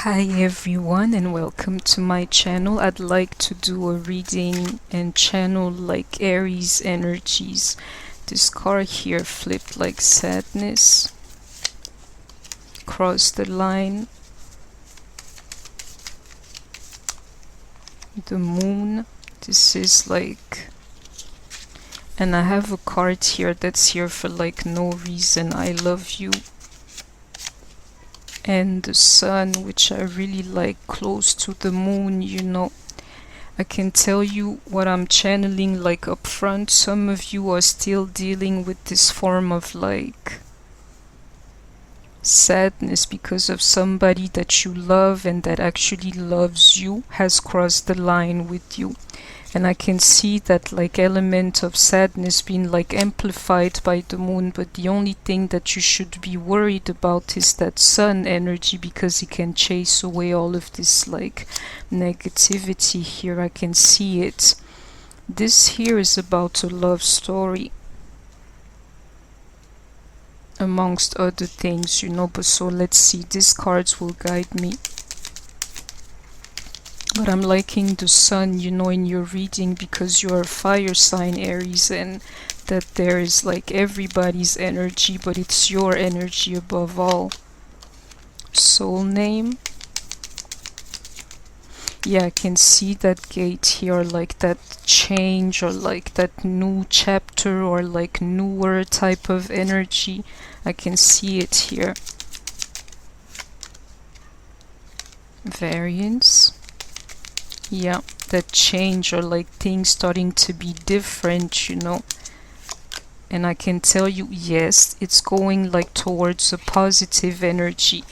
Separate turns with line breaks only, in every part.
Hi everyone and welcome to my channel. I'd like to do a reading and channel like Aries energies. This card here flipped like sadness, cross the line, the moon. This is like, and I have a card here that's here for like no reason. I love you. And the sun, which I really like, close to the moon, you know. I can tell you what I'm channeling like up front. Some of you are still dealing with this form of like sadness because of somebody that you love and that actually loves you has crossed the line with you. And I can see that like element of sadness being like amplified by the moon, but the only thing that you should be worried about is that sun energy, because it can chase away all of this like negativity here. I can see it. This here is about a love story amongst other things, you know. But so let's see, these cards will guide me. But I'm liking the sun, you know, in your reading, because you're a fire sign, Aries, and that there is like everybody's energy, but it's your energy above all. Soul name. Yeah, I can see that gate here, like that change or like that new chapter or like newer type of energy. I can see it here. Variance. Yeah, that change or like things starting to be different, you know. And I can tell you, yes, it's going like towards a positive energy.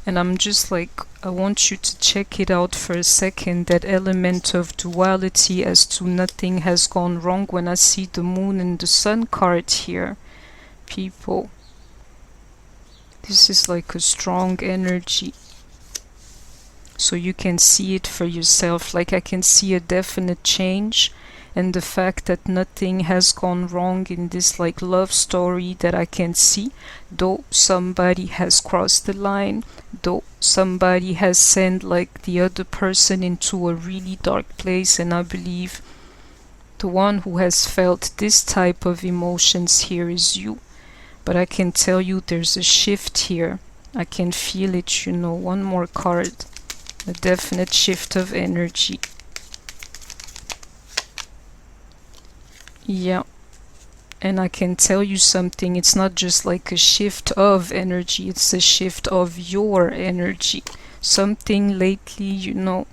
And I'm just like, I want you to check it out for a second, that element of duality as to nothing has gone wrong. When I see the moon and the sun card here, people, this is like a strong energy. So you can see it for yourself. Like I can see a definite change, and the fact that nothing has gone wrong in this like love story that I can see, though somebody has crossed the line, though somebody has sent like the other person into a really dark place. And I believe the one who has felt this type of emotions here is you. But I can tell you there's a shift here. I can feel it, you know. One more card. A definite shift of energy. Yeah. And I can tell you something, it's not just like a shift of energy, it's a shift of your energy. Something lately, you know,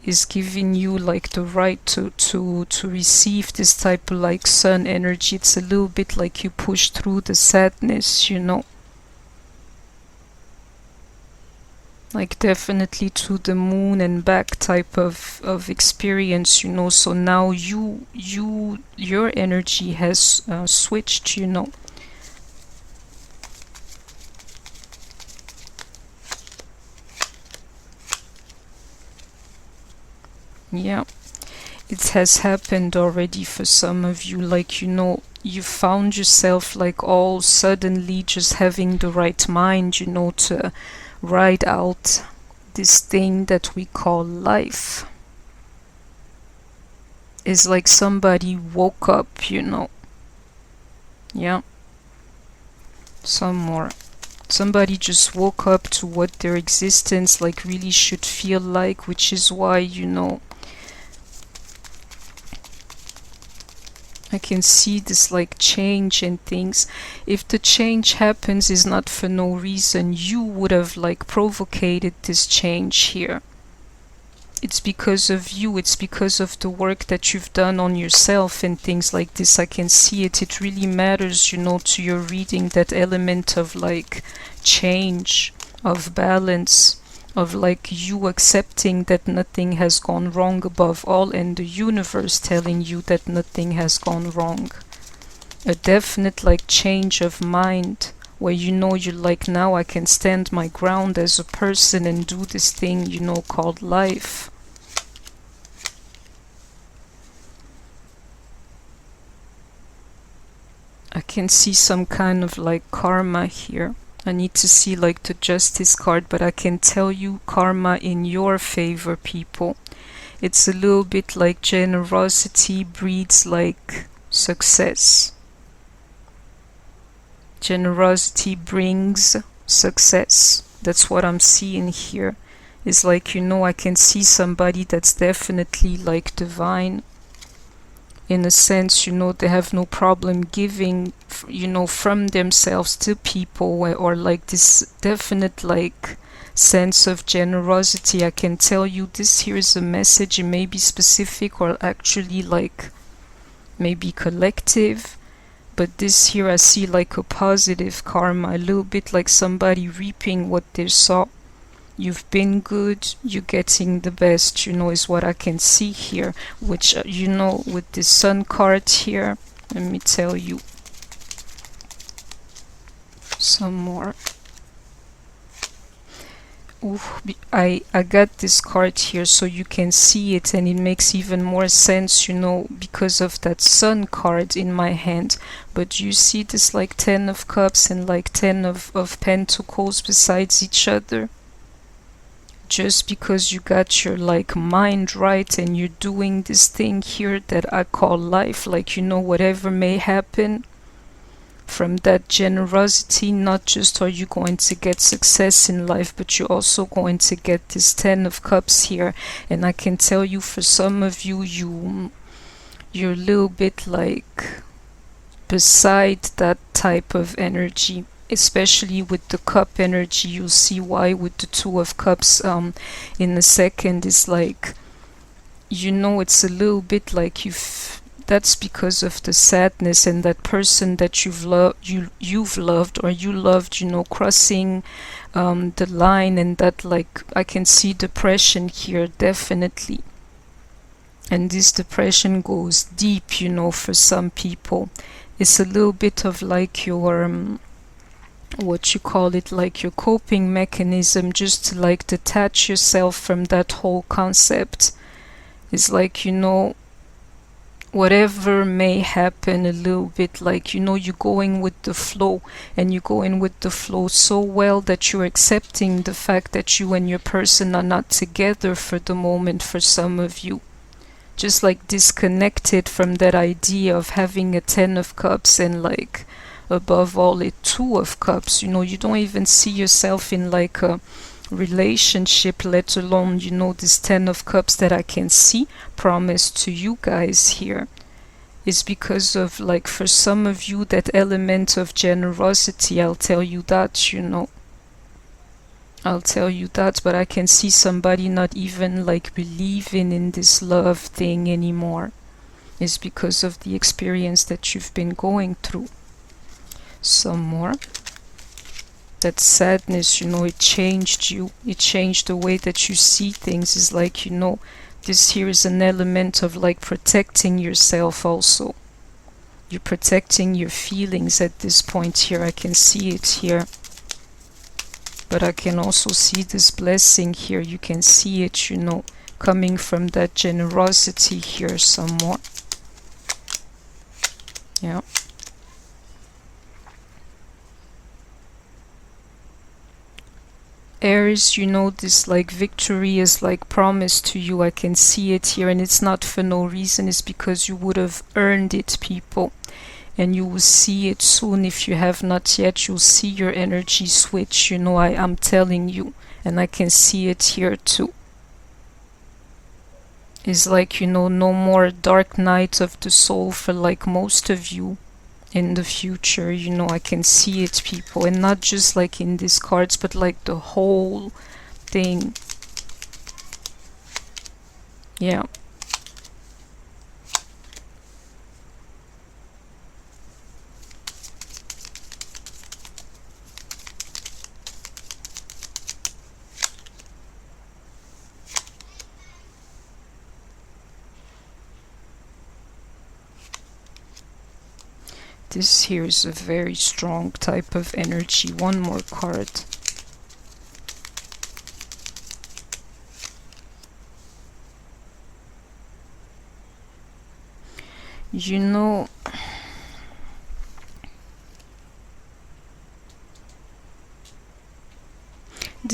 is giving you like the right to receive this type of like sun energy. It's a little bit like you push through the sadness, you know. Like definitely to the moon and back type of experience, you know. So now your energy has switched, you know. Yeah, it has happened already for some of you. Like, you know, you found yourself like all suddenly just having the right mind, you know, to ride out this thing that we call life. It's like somebody woke up, you know. Yeah. Some more. Somebody just woke up to what their existence like really should feel like, which is why, you know, I can see this like change in things. If the change happens is not for no reason, you would have like provocated this change here. It's because of you, it's because of the work that you've done on yourself and things like this. I can see it. It really matters, you know, to your reading, that element of like change, of balance, of like you accepting that nothing has gone wrong above all, and the universe telling you that nothing has gone wrong. A definite like change of mind, where you know you're like, now I can stand my ground as a person and do this thing, you know, called life. I can see some kind of like karma here. I need to see like the Justice card, but I can tell you karma in your favor, people. It's a little bit like generosity breeds like success. Generosity brings success. That's what I'm seeing here. It's like, you know, I can see somebody that's definitely like divine. In a sense, you know, they have no problem giving, you know, from themselves to people, or like this definite like sense of generosity. I can tell you this here is a message. It may be specific or actually like maybe collective, but this here I see like a positive karma, a little bit like somebody reaping what they saw. You've been good, you're getting the best, you know, is what I can see here, which, you know, with the Sun card here, let me tell you some more. Ooh, I got this card here so you can see it, and it makes even more sense, you know, because of that Sun card in my hand. But you see this like 10 of Cups and like 10 of Pentacles besides each other. Just because you got your like mind right and you're doing this thing here that I call life, like, you know, whatever may happen from that generosity, not just are you going to get success in life, but you're also going to get this 10 of Cups here. And I can tell you, for some of you, you're a little bit like beside that type of energy, especially with the cup energy. You'll see why with the 2 of Cups in a second. Is like, you know, it's a little bit like that's because of the sadness, and that person that you've loved or you loved, you know, crossing the line, and that like I can see depression here definitely. And this depression goes deep, you know, for some people. It's a little bit of like your what you call it, like your coping mechanism, just to like detach yourself from that whole concept. It's like, you know, whatever may happen, a little bit like, you know, you're going with the flow, and you're going with the flow so well that you're accepting the fact that you and your person are not together for the moment. For some of you, just like disconnected from that idea of having a 10 of Cups and like above all a 2 of Cups. You know, you don't even see yourself in like a relationship, let alone, you know, this 10 of Cups that I can see promised to you guys here. Is because of like, for some of you, that element of generosity. I'll tell you that, you know, I'll tell you that. But I can see somebody not even like believing in this love thing anymore. Is because of the experience that you've been going through. Some more. That sadness, you know, it changed you. It changed the way that you see things. Is like, you know, this here is an element of like protecting yourself also. You're protecting your feelings at this point here. I can see it here. But I can also see this blessing here. You can see it, you know, coming from that generosity here some more. Yeah. Aries, you know, this like victory is like promised to you. I can see it here, and it's not for no reason. It's because you would have earned it, people. And you will see it soon. If you have not yet, you'll see your energy switch. You know, I'm telling you, and I can see it here too. It's like, you know, no more dark night of the soul for like most of you in the future. You know, I can see it, people, and not just like in these cards, but like the whole thing. Yeah. This here is a very strong type of energy. One more card. You know,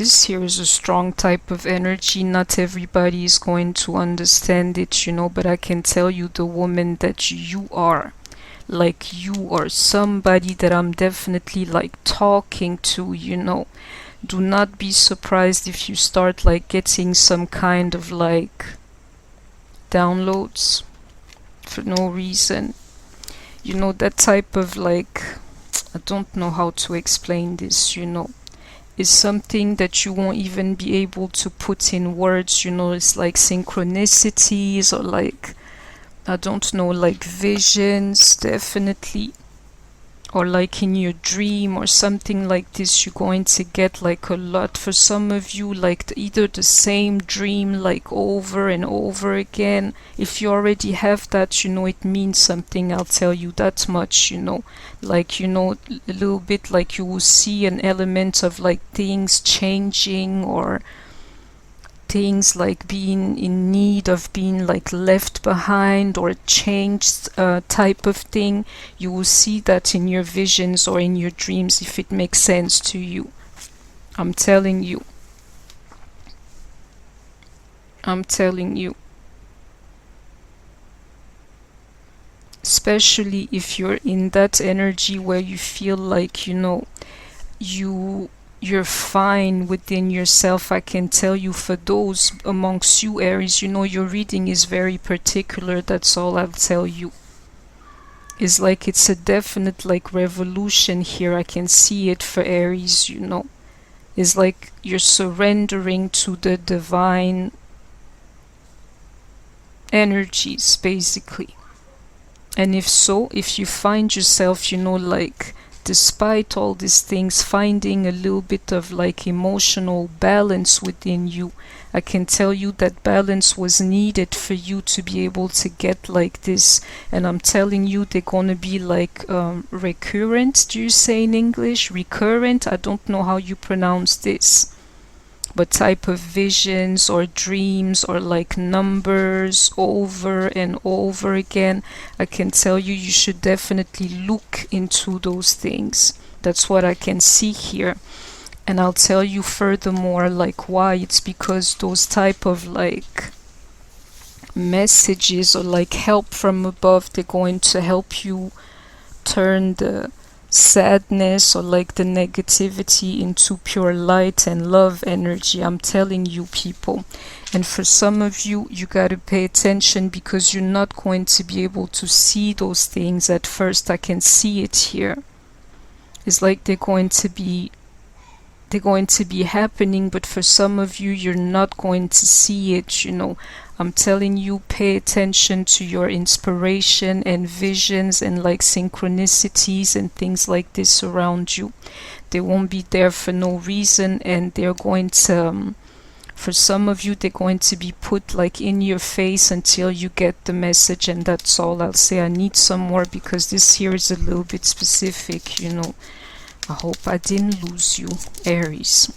this here is a strong type of energy. Not everybody is going to understand it, you know, but I can tell you the woman that you are. Like, you are somebody that I'm definitely like talking to, you know. Do not be surprised if you start like getting some kind of like downloads for no reason. You know, that type of like, I don't know how to explain this, you know. Is something that you won't even be able to put in words, you know. It's like synchronicities, or like, I don't know, like visions, definitely, or like in your dream or something like this. You're going to get like a lot. For some of you, like either the same dream like over and over again. If you already have that, you know, it means something. I'll tell you that much, you know. Like, you know, a little bit like you will see an element of like things changing, or things like being in need of being like left behind or changed, type of thing. You will see that in your visions or in your dreams, if it makes sense to you. I'm telling you. I'm telling you. Especially if you're in that energy where you feel like, you know, you're fine within yourself. I can tell you, for those amongst you Aries, you know, your reading is very particular. That's all I'll tell you. It's like it's a definite like revolution here. I can see it for Aries, you know. It's like you're surrendering to the divine energies, basically. And if you find yourself, you know, like, despite all these things, finding a little bit of like emotional balance within you, I can tell you that balance was needed for you to be able to get like this. And I'm telling you, they're gonna be like recurrent. Do you say in English recurrent? I don't know how you pronounce this, but type of visions or dreams or like numbers over and over again. I can tell you, you should definitely look into those things. That's what I can see here. And I'll tell you furthermore like why. It's because those type of like messages or like help from above, they're going to help you turn the sadness or like the negativity into pure light and love energy. I'm telling you, people. And for some of you, you got to pay attention, because you're not going to be able to see those things at first. I can see it here. It's like they're going to be happening, but for some of you, you're not going to see it, you know. I'm telling you, pay attention to your inspiration and visions and like synchronicities and things like this around you. They won't be there for no reason, and they're going to, for some of you, they're going to be put like in your face until you get the message. And that's all I'll say. I need some more, because this here is a little bit specific, you know. I hope I didn't lose you, Aries.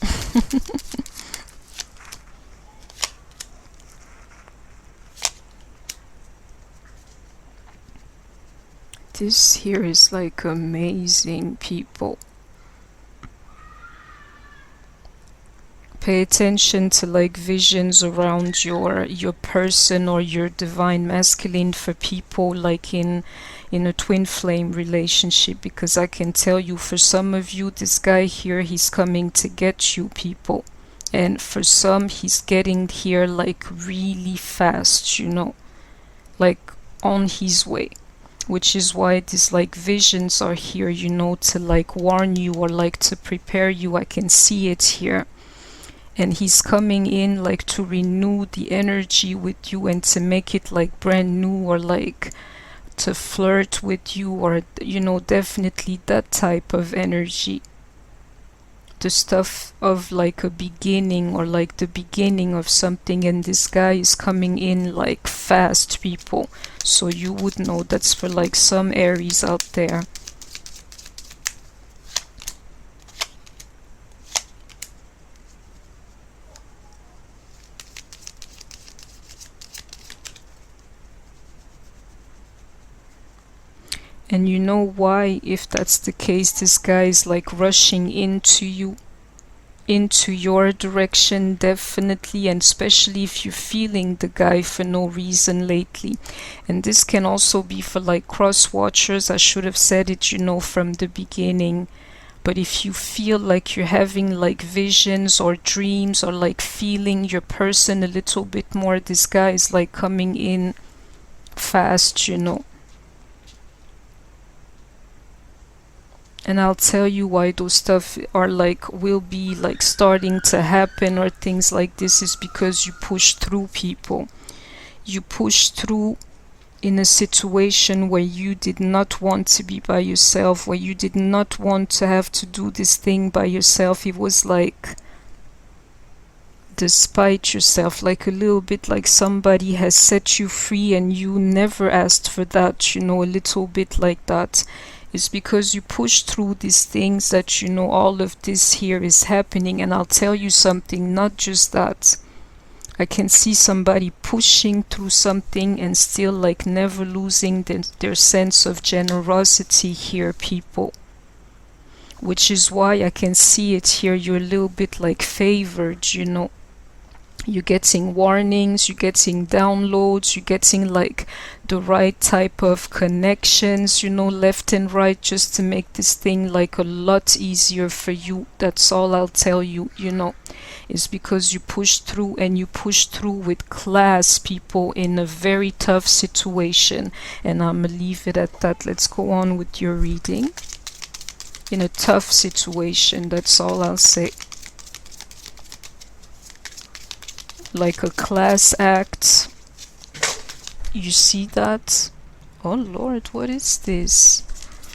This here is like amazing, people. Pay attention to like visions around your person or your divine masculine, for people like in a twin flame relationship, because I can tell you, for some of you, this guy here, he's coming to get you, people. And for some, he's getting here like really fast, you know, like on his way. Which is why these like visions are here, you know, to like warn you or like to prepare you. I can see it here. And he's coming in like to renew the energy with you and to make it like brand new, or like to flirt with you, or, you know, definitely that type of energy. The stuff of like a beginning, or like the beginning of something. And this guy is coming in like fast, people. So you would know. That's for like some Aries out there. And you know why, if that's the case, this guy is like rushing into you? into your direction, definitely, and especially if you're feeling the guy for no reason lately. And this can also be for like cross watchers. I should have said it, from the beginning. But if you feel like you're having like visions or dreams, or like feeling your person a little bit more, this guy is like coming in fast. And I'll tell you why those stuff are like, will be like starting to happen or things like this, is because you push through people. You push through in a situation where you did not want to be by yourself, where you did not want to have to do this thing by yourself. It was like despite yourself, like a little bit like somebody has set you free and you never asked for that, a little bit like that. It's because you push through these things that all of this here is happening. And I'll tell you something, not just that. I can see somebody pushing through something and still like never losing their sense of generosity here, people. Which is why I can see it here, you're a little bit like favored, You're getting warnings, you're getting downloads, you're getting like the right type of connections, left and right, just to make this thing like a lot easier for you. That's all I'll tell you, is because you push through, and you push through with class, people, in a very tough situation. And I'm gonna leave it at that. Let's go on with your reading. In a tough situation, that's all I'll say. Like a class act. You see that? Oh Lord, what is this?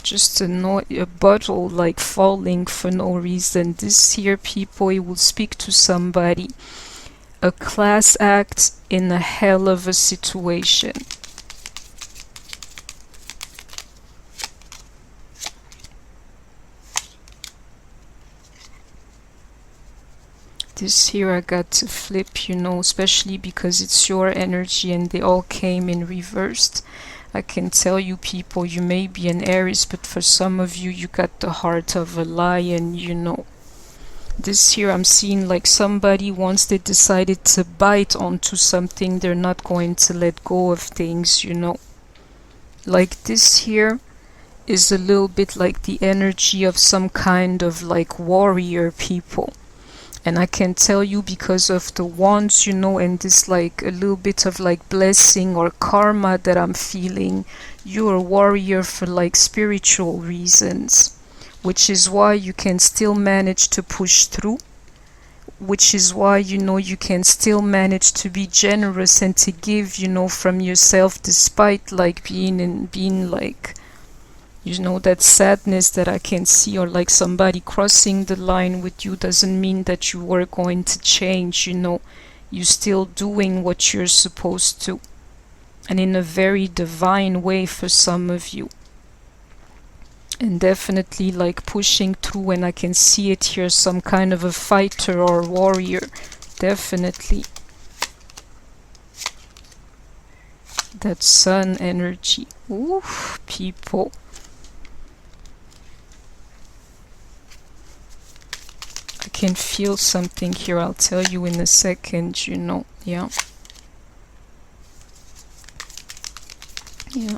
Just a bottle like falling for no reason. This here, people, it will speak to somebody. A class act in a hell of a situation. This here I got to flip, especially because it's your energy and they all came in reversed. I can tell you, people, you may be an Aries, but for some of you, you got the heart of a lion, This here I'm seeing like somebody, once they decided to bite onto something, they're not going to let go of things, Like this here is a little bit like the energy of some kind of like warrior, people. And I can tell you, because of the wands, and this like a little bit of like blessing or karma that I'm feeling, you're a warrior for like spiritual reasons, which is why you can still manage to push through, which is why, you can still manage to be generous and to give, from yourself, despite like being like, that sadness that I can see, or like somebody crossing the line with you, doesn't mean that you were going to change, You're still doing what you're supposed to, and in a very divine way for some of you. And definitely like pushing through, and I can see it here, some kind of a fighter or warrior, definitely. That sun energy. Ooh, people. I can feel something here, I'll tell you in a second, yeah. Yeah.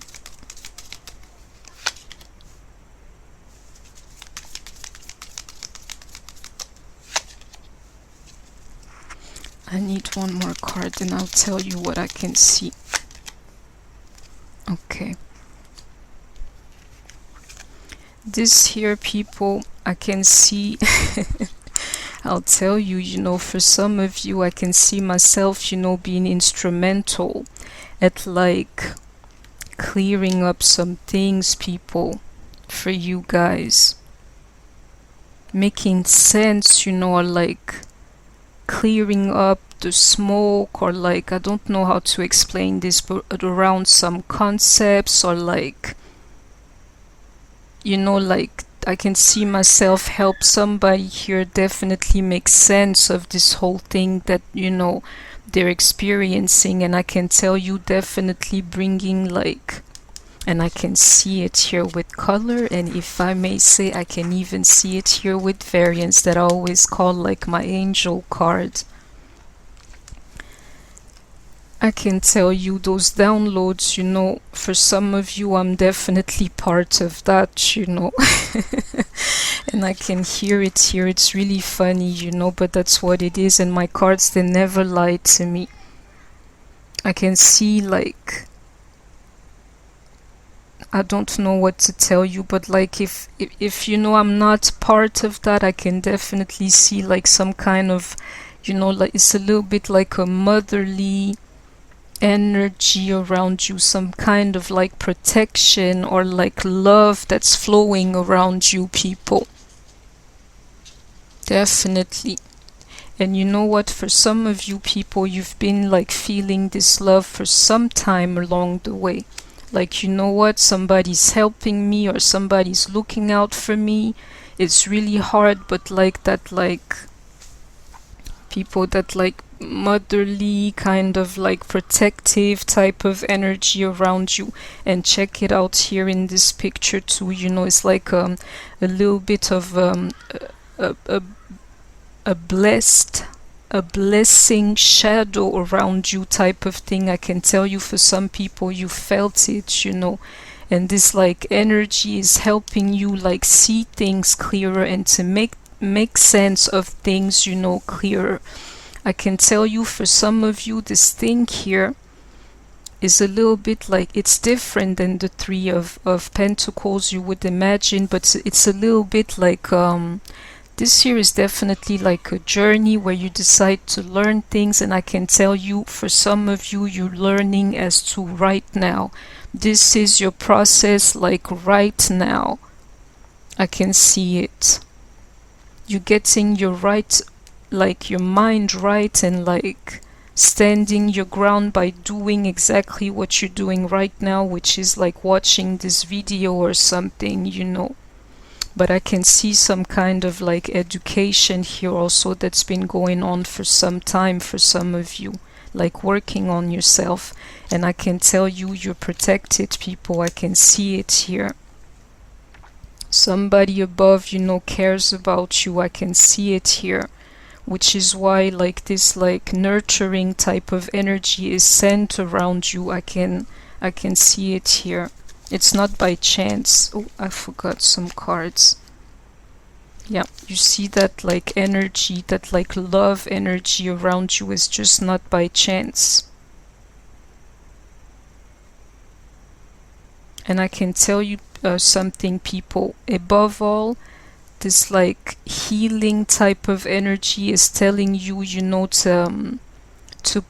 I need one more card and I'll tell you what I can see. Okay. This here, people, I can see I'll tell you, for some of you, I can see myself, being instrumental at like clearing up some things, people, for you guys. Making sense, or like clearing up the smoke, or like, I don't know how to explain this, but around some concepts, or like, like I can see myself help somebody here definitely make sense of this whole thing that, they're experiencing. And I can tell you definitely bringing like And I can see it here with color, and if I may say, I can even see it here with variants that I always call like my angel card. I can tell you those downloads, you know, for some of you, I'm definitely part of that, you know. And I can hear it here. It's really funny, you know, but that's what it is. And my cards, they never lie to me. I can see like, I don't know what to tell you, but like if you know I'm not part of that, I can definitely see like some kind of, you know, like it's a little bit like a motherly energy around you, some kind of like protection or like love that's flowing around you, people. Definitely. And you know what, for some of you people, you've been like feeling this love for some time along the way. Like, you know what, somebody's helping me or somebody's looking out for me. It's really hard, but like that, like people that like motherly kind of like protective type of energy around you. And check it out here in this picture too, you know, it's like a little bit of a blessing shadow around you type of thing. I can tell you for some people you felt it, you know, and this like energy is helping you like see things clearer and to make sense of things, you know, clearer. I can tell you for some of you this thing here is a little bit like, it's different than the Three of Pentacles you would imagine, but it's a little bit like this here is definitely like a journey where you decide to learn things, and I can tell you for some of you, you're learning as to right now. This is your process, like right now. I can see it. You're getting your right, like your mind right, and like standing your ground by doing exactly what you're doing right now, which is like watching this video or something, you know. But I can see some kind of like education here also that's been going on for some time for some of you, like working on yourself. And I can tell you, you're protected, people. I can see it here. Somebody above, you know, cares about you. I can see it here, which is why like this like nurturing type of energy is sent around you. I can see it here. It's not by chance. Oh, I forgot some cards. Yeah, you see that like energy, that like love energy around you is just not by chance. And I can tell you something, people. Above all, this like healing type of energy is telling you, you know, to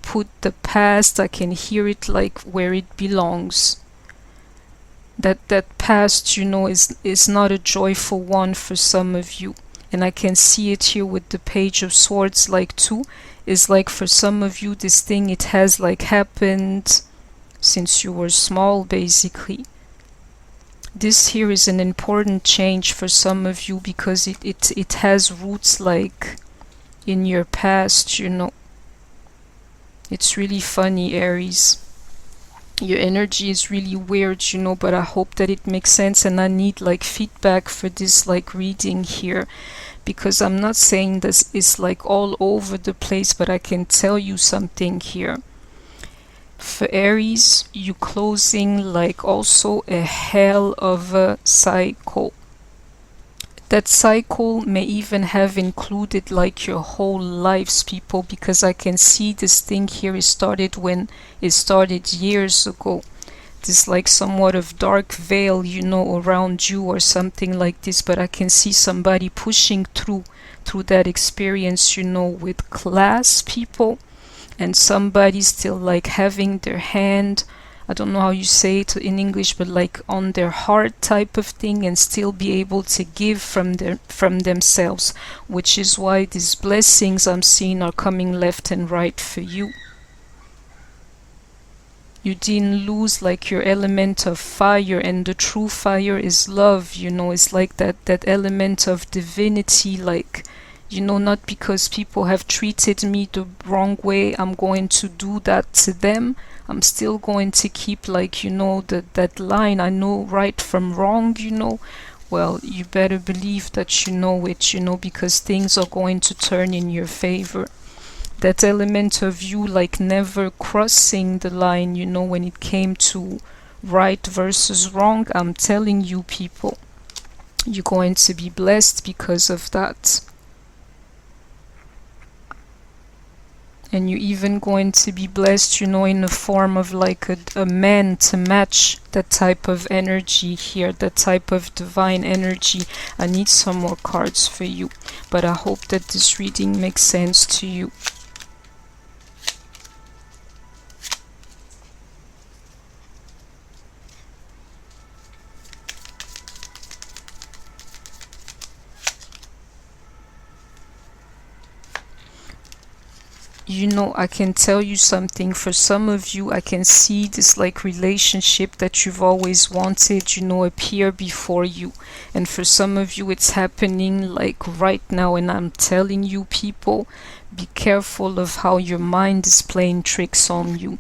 put the past, I can hear it like where it belongs. That past, you know, is not a joyful one for some of you. And I can see it here with the Page of Swords, like too, is like for some of you this thing, it has like happened since you were small, basically. This here is an important change for some of you because it has roots like in your past, you know. It's really funny, Aries. Your energy is really weird, you know, but I hope that it makes sense, and I need like feedback for this like reading here, because I'm not saying this is like all over the place, but I can tell you something here. For Aries, you closing like also a hell of a cycle. That cycle may even have included like your whole lives, people, because I can see this thing here is started when it started years ago. This like somewhat of dark veil, you know, around you or something like this, but I can see somebody pushing through that experience, you know, with class, people, and somebody still like having their hand, I don't know how you say it in English, but like on their heart type of thing, and still be able to give from themselves, which is why these blessings I'm seeing are coming left and right for you. You didn't lose like your element of fire, and the true fire is love, you know. It's like that element of divinity, like, You know, not because people have treated me the wrong way, I'm going to do that to them. I'm still going to keep, like, you know, that line. I know right from wrong, you know. Well, you better believe that you know it, you know, because things are going to turn in your favor. That element of you, like, never crossing the line, you know, when it came to right versus wrong, I'm telling you, people, you're going to be blessed because of that. And you're even going to be blessed, you know, in the form of like a man to match that type of energy here, that type of divine energy. I need some more cards for you, but I hope that this reading makes sense to you. You know, I can tell you something. For some of you, I can see this like relationship that you've always wanted, you know, appear before you. And for some of you, it's happening like right now. And I'm telling you, people, be careful of how your mind is playing tricks on you.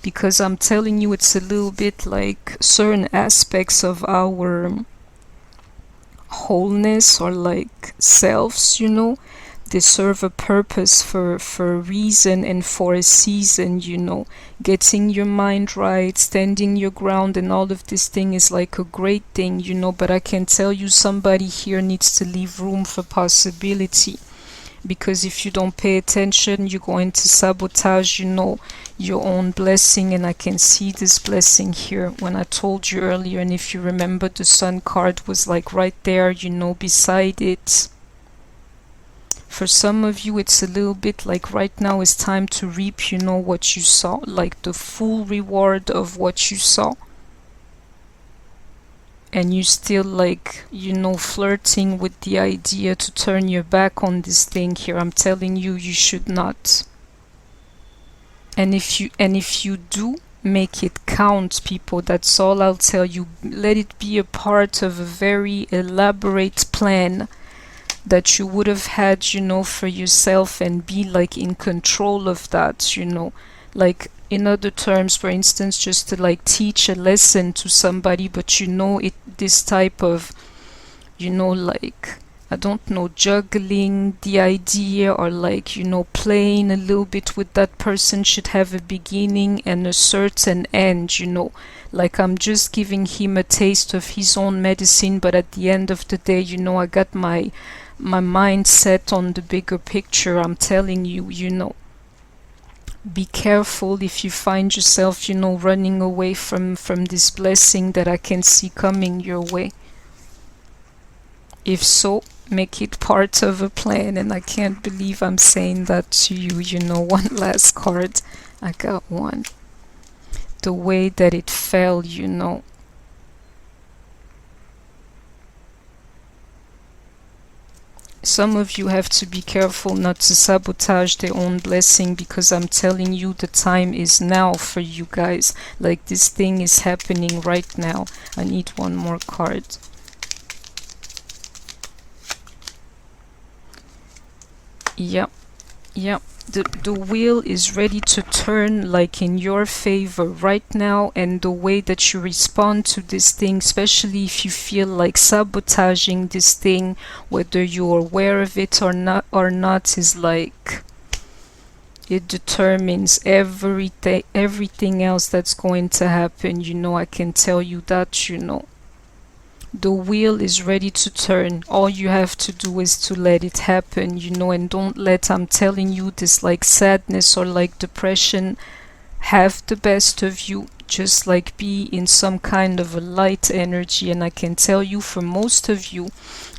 Because I'm telling you, it's a little bit like certain aspects of our wholeness or like selves, you know. They serve a purpose for a reason and for a season, you know. Getting your mind right, standing your ground, and all of this thing is like a great thing, you know. But I can tell you, somebody here needs to leave room for possibility. Because if you don't pay attention, you're going to sabotage, you know, your own blessing. And I can see this blessing here when I told you earlier. And if you remember, the sun card was like right there, you know, beside it. For some of you, it's a little bit like right now is time to reap, you know, what you saw, like the full reward of what you saw. And you still like, you know, flirting with the idea to turn your back on this thing here. I'm telling you, you should not. And if you do, make it count, people. That's all I'll tell you. Let it be a part of a very elaborate plan that you would have had, you know, for yourself, and be like in control of that, you know. Like, in other terms, for instance, just to like teach a lesson to somebody, but you know, it, this type of, you know, like, I don't know, juggling the idea, or like, you know, playing a little bit with that person should have a beginning and a certain end, you know. Like, I'm just giving him a taste of his own medicine, but at the end of the day, you know, I got my mind set on the bigger picture. I'm telling you, you know, be careful if you find yourself, you know, running away from this blessing that I can see coming your way. If so, make it part of a plan. And I can't believe I'm saying that to you, you know. One last card. I got one. The way that it fell, you know. Some of you have to be careful not to sabotage their own blessing, because I'm telling you, the time is now for you guys. Like, this thing is happening right now. I need one more card. Yep. The wheel is ready to turn, like, in your favor right now. And the way that you respond to this thing, especially if you feel like sabotaging this thing, whether you're aware of it or not, is like, it determines everything else that's going to happen, you know. I can tell you that, you know. The wheel is ready to turn. All you have to do is to let it happen, you know. And don't let, I'm telling you, this like sadness or like depression have the best of you. Just like be in some kind of a light energy. And I can tell you, for most of you,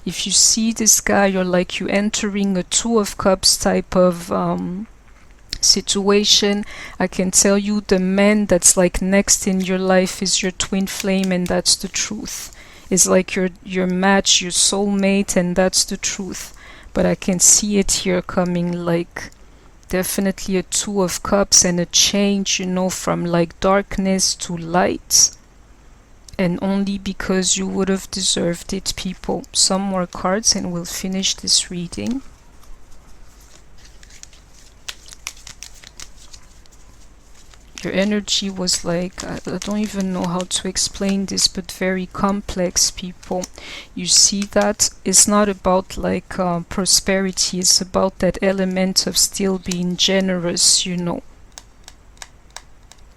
if you see this guy, or like you entering a Two of Cups type of situation, I can tell you the man that's like next in your life is your twin flame, and that's the truth. It's like your match, your soulmate, and that's the truth. But I can see it here coming, like definitely a Two of Cups and a change, you know, from like darkness to light. And only because you would have deserved it, people. Some more cards and we'll finish this reading. Your energy was like, I don't even know how to explain this, but very complex, people. You see that it's not about like prosperity, it's about that element of still being generous, you know.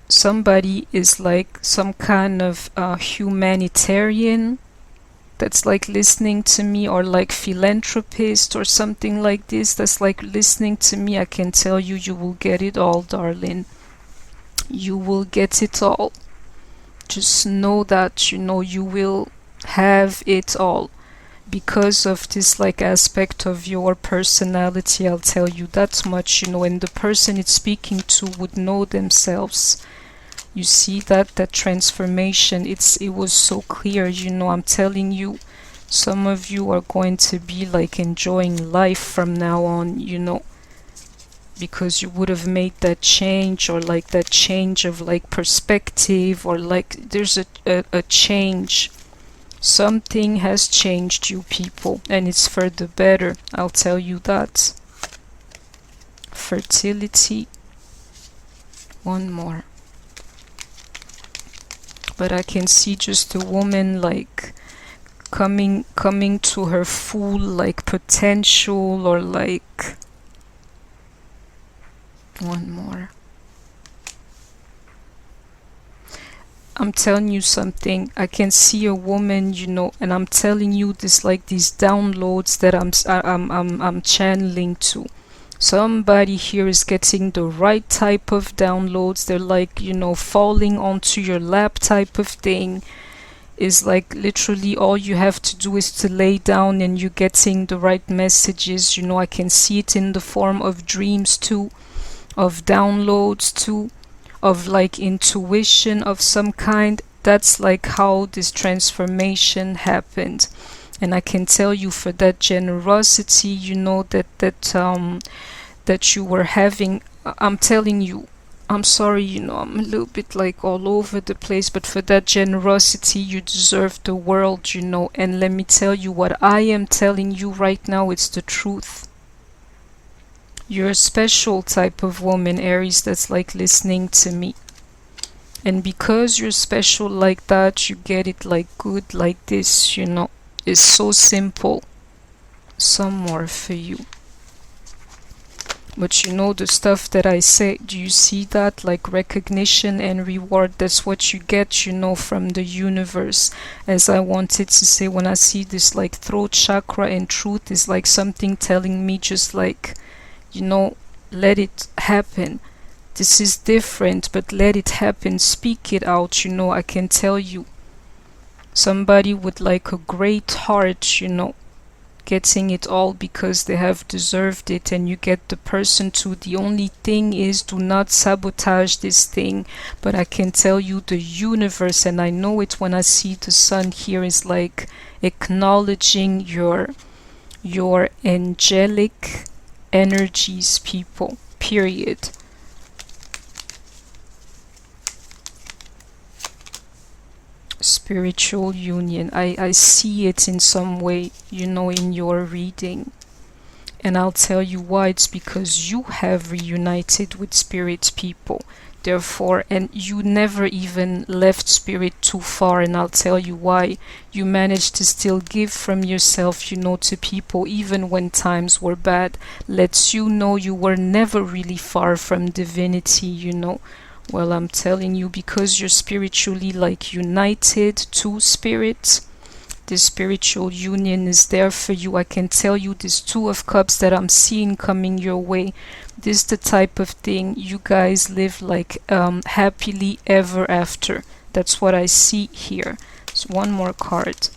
Somebody is like some kind of humanitarian that's like listening to me, or like philanthropist or something like this that's like listening to me. I can tell you, you will get it all, darling. You will get it all. Just know that, you know, you will have it all because of this like aspect of your personality. I'll tell you that much, you know, and the person it's speaking to would know themselves. You see that transformation, it was so clear, you know. I'm telling you, some of you are going to be like enjoying life from now on, you know, because you would have made that change, or like that change of like perspective, or like there's a change. Something has changed you, people, and it's for the better, I'll tell you that. Fertility. One more. But I can see just a woman like coming to her full like potential, or like one more. I'm telling you something. I can see a woman, you know, and I'm telling you this, like these downloads that I'm channeling to. Somebody here is getting the right type of downloads. They're like, you know, falling onto your lap type of thing. Is like literally all you have to do is to lay down and you're getting the right messages. You know, I can see it in the form of dreams too, of downloads too, of like intuition of some kind. That's like how this transformation happened. And I can tell you, for that generosity, you know, that you were having, I'm telling you, I'm sorry, you know, I'm a little bit like all over the place, but for that generosity, you deserve the world, you know. And let me tell you, what I am telling you right now, it's the truth. You're a special type of woman, Aries, that's like listening to me. And because you're special like that, you get it like good like this, you know. It's so simple. Some more for you. But you know, the stuff that I say, do you see that? Like recognition and reward, that's what you get, you know, from the universe. As I wanted to say, when I see this like throat chakra and truth, is like something telling me just like, you know, let it happen. This is different, but let it happen. Speak it out, you know. I can tell you, somebody with like a great heart, you know, getting it all because they have deserved it, and you get the person too. The only thing is, do not sabotage this thing. But I can tell you, the universe, and I know it when I see the sun here, is like acknowledging your angelic energies, people, period. Spiritual union, I see it in some way, you know, in your reading. And I'll tell you why. It's because you have reunited with spirit, people. Therefore, and you never even left spirit too far, and I'll tell you why. You managed to still give from yourself, you know, to people even when times were bad. Lets you know you were never really far from divinity, you know. Well, I'm telling you, because you're spiritually like united to spirit, this spiritual union is there for you. I can tell you, this Two of Cups that I'm seeing coming your way, this is the type of thing you guys live like happily ever after. That's what I see here. So one more card.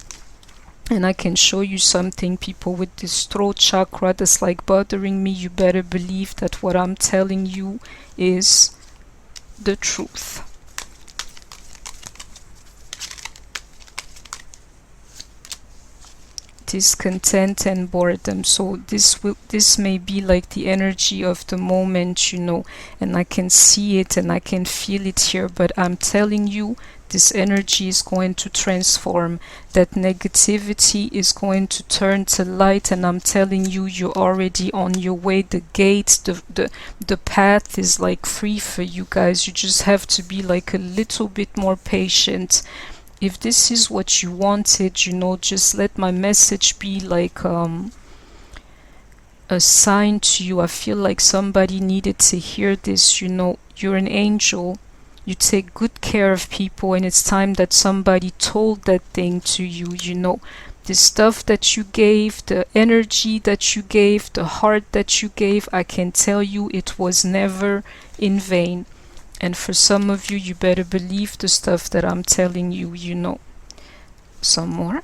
And I can show you something, people, with this throat chakra that's like bothering me. You better believe that what I'm telling you is the truth. discontent and boredom. So this may be like the energy of the moment, you know, and I can see it and I can feel it here, but I'm telling you, this energy is going to transform. That negativity is going to turn to light, and I'm telling you, you're already on your way. The gate, the path is like free for you guys. You just have to be like a little bit more patient. If this is what you wanted, you know, just let my message be like a sign to you. I feel like somebody needed to hear this, you know. You're an angel. You take good care of people, and it's time that somebody told that thing to you, you know. The stuff that you gave, the energy that you gave, the heart that you gave, I can tell you it was never in vain. And for some of you, you better believe the stuff that I'm telling you, you know. Some more.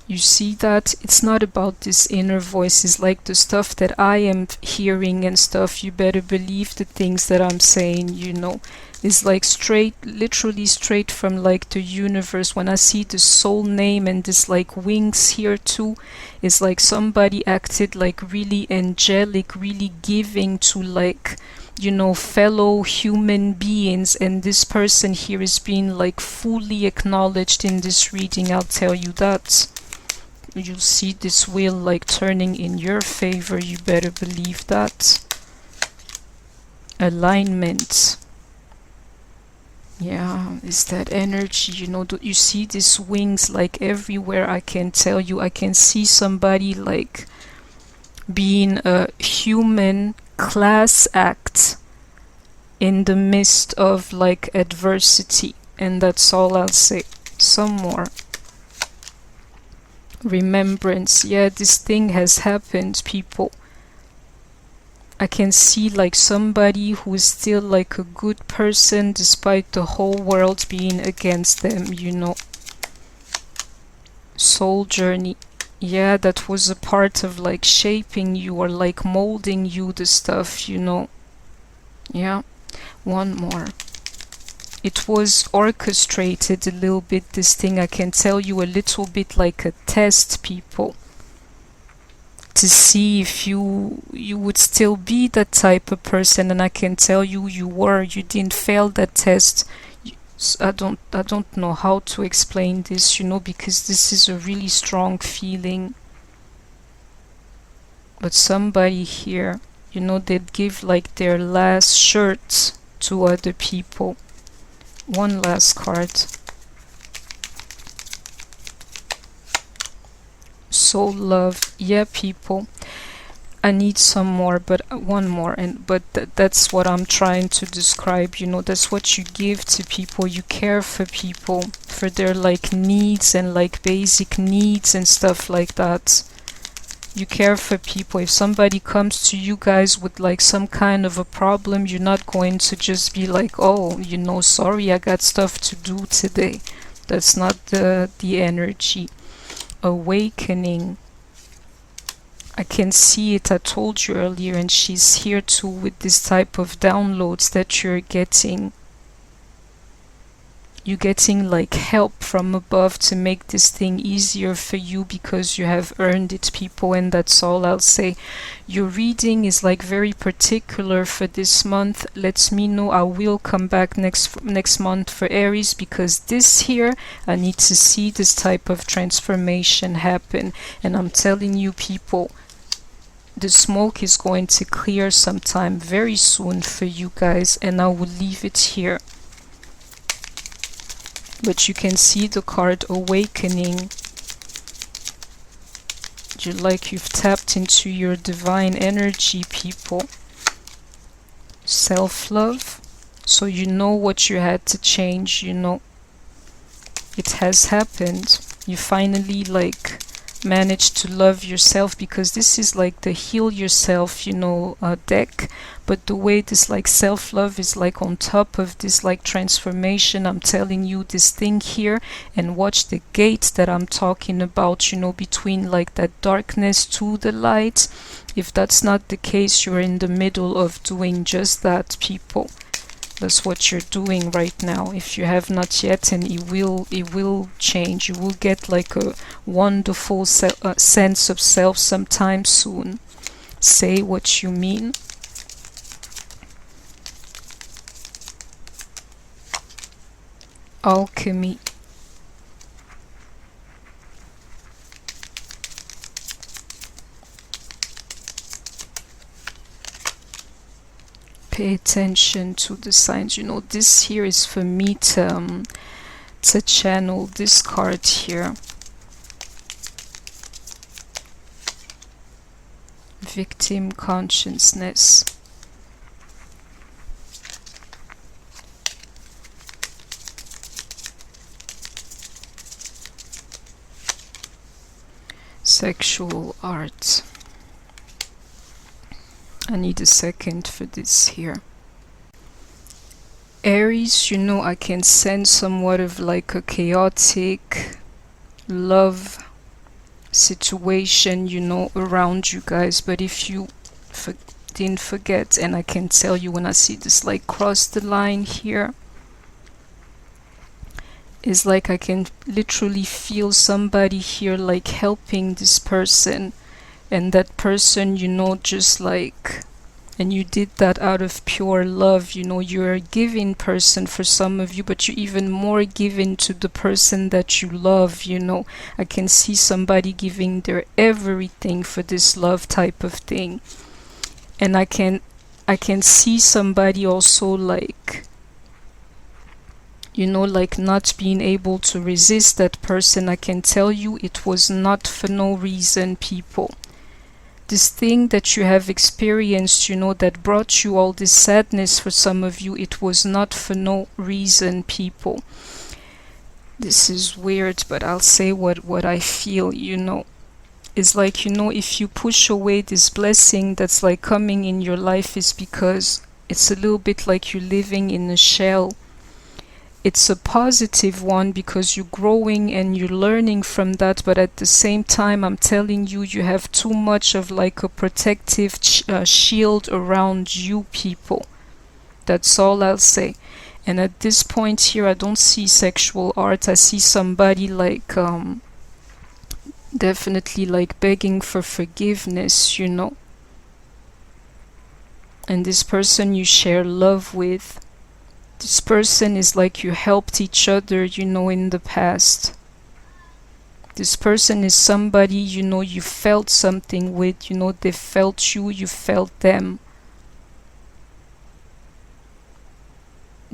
You see that it's not about this inner voice. It's like the stuff that I am hearing and stuff. You better believe the things that I'm saying, you know. It's like straight, literally straight from like the universe. When I see the soul name and this like wings here too, it's like somebody acted like really angelic, really giving to like, you know, fellow human beings, and this person here is being like fully acknowledged in this reading. I'll tell you that. You'll see this wheel like turning in your favor. You better believe that. Alignment. Yeah, is that energy, you know. You see these wings like everywhere. I can tell you, I can see somebody like being a human class act in the midst of like adversity, and that's all I'll say. Some more. Remembrance. Yeah, this thing has happened, people. I can see like somebody who is still like a good person despite the whole world being against them, you know. Soul journey. Yeah, that was a part of like shaping you or like molding you, the stuff, you know. Yeah. One more. It was orchestrated a little bit, this thing. I can tell you a little bit like a test, people, to see if you would still be that type of person, and I can tell you you were. You didn't fail that test. I don't know how to explain this, you know, because this is a really strong feeling. But somebody here, you know, they'd give like their last shirt to other people. One last card. Soul love. Yeah, people, I need some more, but one more, but that's what I'm trying to describe, you know. That's what you give to people. You care for people, for their like needs and like basic needs and stuff like that. You care for people. If somebody comes to you guys with like some kind of a problem, you're not going to just be like, oh, you know, sorry, I got stuff to do today. That's not the energy. Awakening. I can see it. I told you earlier, and she's here too with this type of downloads that you're getting. You're getting like help from above to make this thing easier for you because you have earned it, people, and that's all I'll say. Your reading is like very particular for this month. Let me know. I will come back next month for Aries, because this here, I need to see this type of transformation happen. And I'm telling you, people, the smoke is going to clear sometime very soon for you guys, and I will leave it here. But you can see the card Awakening. You've tapped into your divine energy, people. Self-love. So you know what you had to change, you know. It has happened. You finally like managed to love yourself, because this is like the heal yourself, you know, deck. But the way this like self-love is like on top of this like transformation, I'm telling you, this thing here, and watch the gate that I'm talking about, you know, between like that darkness to the light. If that's not the case, you're in the middle of doing just that, people. That's what you're doing right now. If you have not yet, and it will change. You will get like a wonderful sense of self sometime soon. Say what you mean. Alchemy. Pay attention to the signs. You know, this here is for me to channel this card here. Victim consciousness. Sexual art. I need a second for this here. Aries, you know, I can sense somewhat of like a chaotic love situation, you know, around you guys. But if you didn't forget, and I can tell you when I see this like cross the line here, it's like I can literally feel somebody here like helping this person, and that person, you know, just like, and you did that out of pure love. You know, you're a giving person for some of you, but you're even more giving to the person that you love. You know, I can see somebody giving their everything for this love type of thing. And I can see somebody also like, you know, like not being able to resist that person. I can tell you it was not for no reason, people. This thing that you have experienced, you know, that brought you all this sadness for some of you, it was not for no reason, people. This is weird, but I'll say what I feel, you know. It's like, you know, if you push away this blessing that's like coming in your life, is because it's a little bit like you're living in a shell. It's a positive one because you're growing and you're learning from that, but at the same time, I'm telling you, you have too much of like a protective shield around you, people. That's all I'll say. And at this point here, I don't see sexual art. I see somebody like definitely like begging for forgiveness, you know. And this person you share love with, this person is like you helped each other, you know, in the past. This person is somebody, you know, you felt something with, you know, they felt you, you felt them.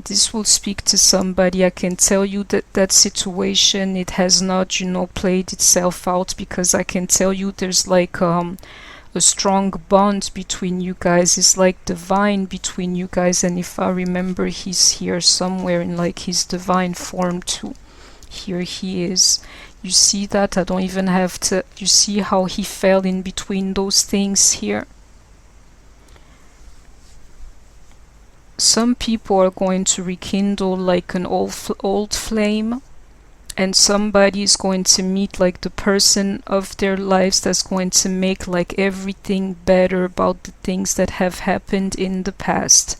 This will speak to somebody. I can tell you that that situation, it has not, you know, played itself out, because I can tell you there's like a strong bond between you guys. It's like divine between you guys, and if I remember, he's here somewhere in like his divine form too. Here he is. You see that? I don't even have to. You see how he fell in between those things here? Some people are going to rekindle like an old flame, and somebody is going to meet like the person of their lives that's going to make like everything better about the things that have happened in the past.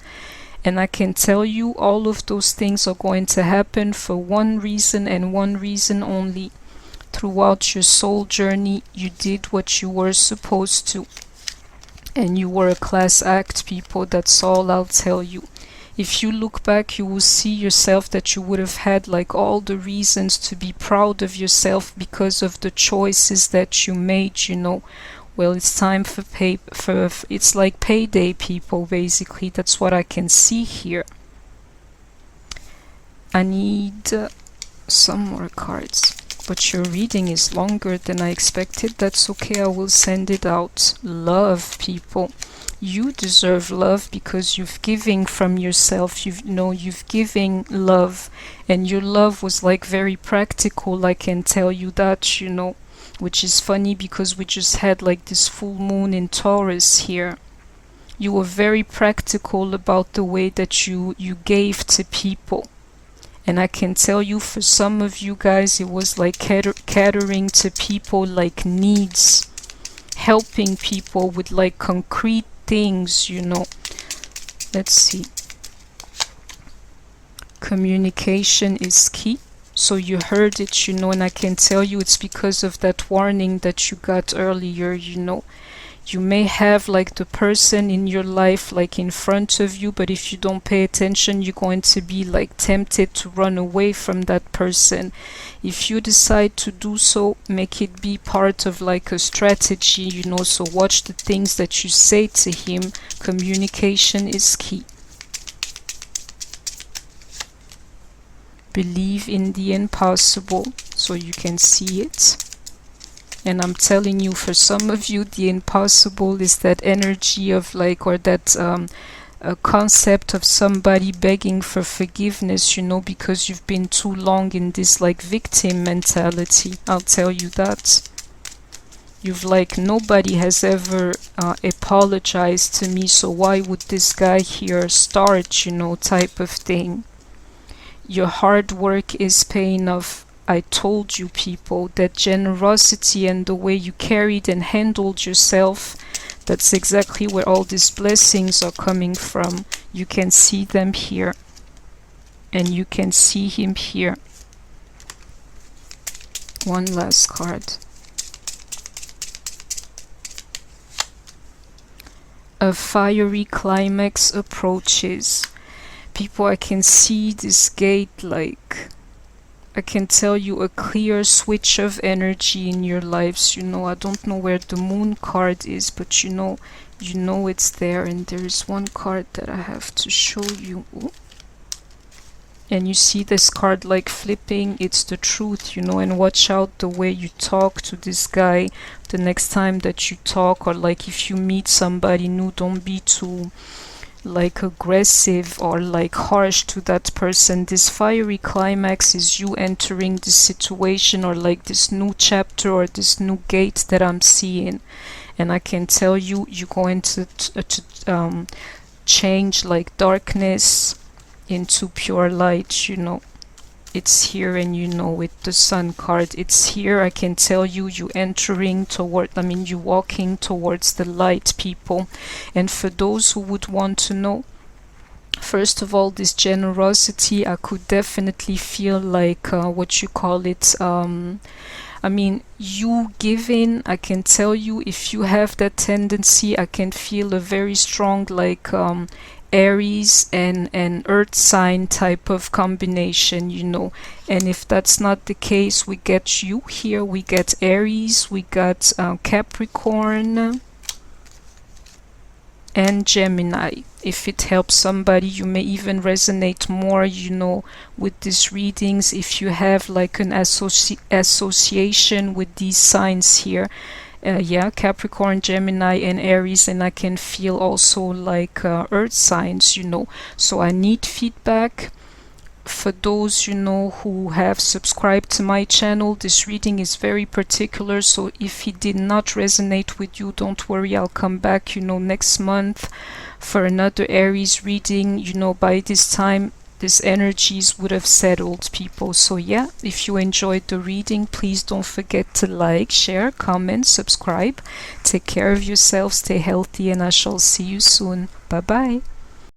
And I can tell you, all of those things are going to happen for one reason and one reason only. Throughout your soul journey, you did what you were supposed to, and you were a class act, people. That's all I'll tell you. If you look back, you will see yourself that you would have had like all the reasons to be proud of yourself because of the choices that you made, you know. Well, it's time for it's like payday, people, basically. That's what I can see here. I need some more cards, but your reading is longer than I expected. That's okay, I will send it out. Love, people. You deserve love because you've given from yourself. You've given love, and your love was like very practical. I can tell you that, you know, which is funny because we just had like this full moon in Taurus here. You were very practical about the way that you gave to people. And I can tell you, for some of you guys, it was like catering to people like needs, helping people with like concrete things, you know. Let's see. Communication is key. So you heard it, you know, and I can tell you it's because of that warning that you got earlier, you know. You may have like the person in your life like in front of you, but if you don't pay attention, you're going to be like tempted to run away from that person. If you decide to do so, make it be part of like a strategy, you know, so watch the things that you say to him. Communication is key. Believe in the impossible, so you can see it. And I'm telling you, for some of you, the impossible is that energy of like, or that a concept of somebody begging for forgiveness, you know, because you've been too long in this like victim mentality. I'll tell you that. You've like, nobody has ever apologized to me, so why would this guy here start, you know, type of thing. Your hard work is paying off. I told you, people, that generosity and the way you carried and handled yourself, that's exactly where all these blessings are coming from. You can see them here, and you can see him here. One last card. A fiery climax approaches. People, I can see this gate, like, I can tell you a clear switch of energy in your lives, you know. I don't know where the moon card is, but you know it's there. And there is one card that I have to show you. Ooh. And you see this card like flipping, it's the truth, you know. And watch out the way you talk to this guy the next time that you talk, or like if you meet somebody new, don't be too like aggressive or like harsh to that person. This fiery climax is you entering this situation, or like this new chapter or this new gate that I'm seeing. And I can tell you, you're going to change like darkness into pure light, you know. It's here, and you know it. The sun card, it's here. I can tell you, you entering toward, I mean, you walking towards the light, people. And for those who would want to know, first of all, this generosity, I could definitely feel like what you call it, I mean, you giving, I can tell you, if you have that tendency, I can feel a very strong like Aries and earth sign type of combination, you know. And if that's not the case, we get you here, we get Aries, we got Capricorn and Gemini. If it helps somebody, you may even resonate more, you know, with these readings if you have like an association with these signs here. Yeah, Capricorn, Gemini and Aries, and I can feel also like earth signs, you know. So I need feedback. For those, you know, who have subscribed to my channel, this reading is very particular, so if it did not resonate with you, don't worry, I'll come back, you know, next month for another Aries reading. You know, by this time these energies would have settled, people. So yeah, if you enjoyed the reading, please don't forget to like, share, comment, subscribe. Take care of yourself, stay healthy, and I shall see you soon. Bye bye.